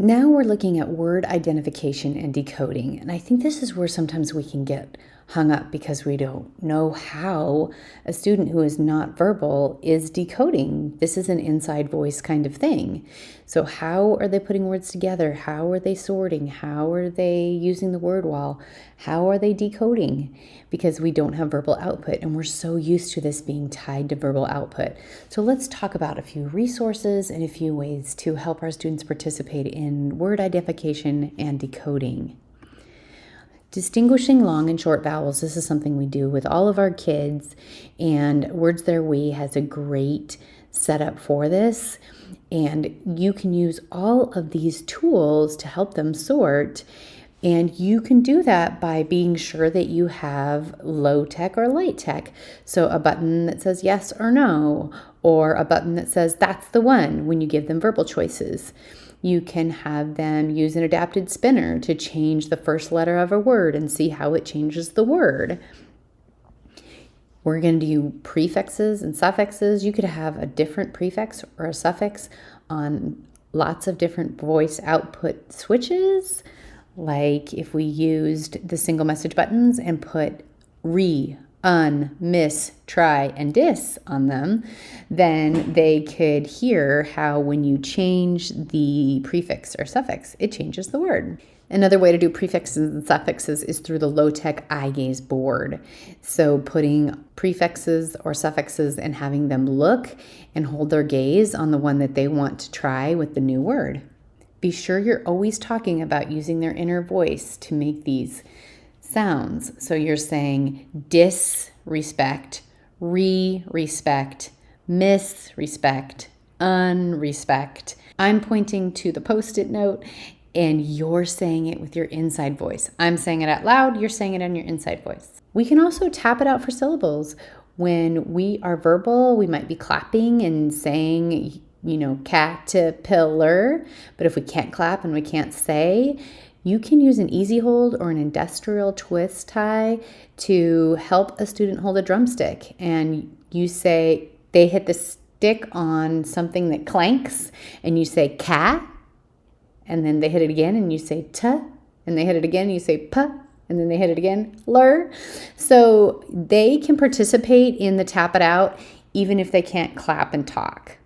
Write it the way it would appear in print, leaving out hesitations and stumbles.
Now we're looking at word identification and decoding. And I think this is where sometimes we can get hung up because we don't know how a student who is not verbal is decoding. This is an inside voice kind of thing. So how are they putting words together? How are they sorting? How are they using the word wall? How are they decoding? Because we don't have verbal output and we're so used to this being tied to verbal output. So let's talk about a few resources and a few ways to help our students participate in word identification and decoding. Distinguishing long and short vowels. This is something we do with all of our kids, and Words Their Way has a great setup for this. And you can use all of these tools to help them sort. And you can do that by being sure that you have low tech or light tech. So a button that says yes or no, or a button that says that's the one when you give them verbal choices. You can have them use an adapted spinner to change the first letter of a word and see how it changes the word. We're going to do prefixes and suffixes. You could have a different prefix or a suffix on lots of different voice output switches. Like if we used the single message buttons and put re, un, miss, try, and dis on them, then they could hear how when you change the prefix or suffix, it changes the word. Another way to do prefixes and suffixes is through the low-tech eye gaze board. So putting prefixes or suffixes and having them look and hold their gaze on the one that they want to try with the new word. Be sure you're always talking about using their inner voice to make these sounds. So you're saying disrespect, re-respect, misrespect, unrespect. I'm pointing to the Post-it note and you're saying it with your inside voice. I'm saying it out loud, you're saying it in your inside voice. We can also tap it out for syllables. When we are verbal, we might be clapping and saying, caterpillar, but if we can't clap and we can't say, you can use an easy hold or an industrial twist tie to help a student hold a drumstick. And you say, they hit the stick on something that clanks, and you say cat, and then they hit it again, and you say t, and they hit it again, and you say p, and then they hit it again, lur. So they can participate in the tap it out even if they can't clap and talk.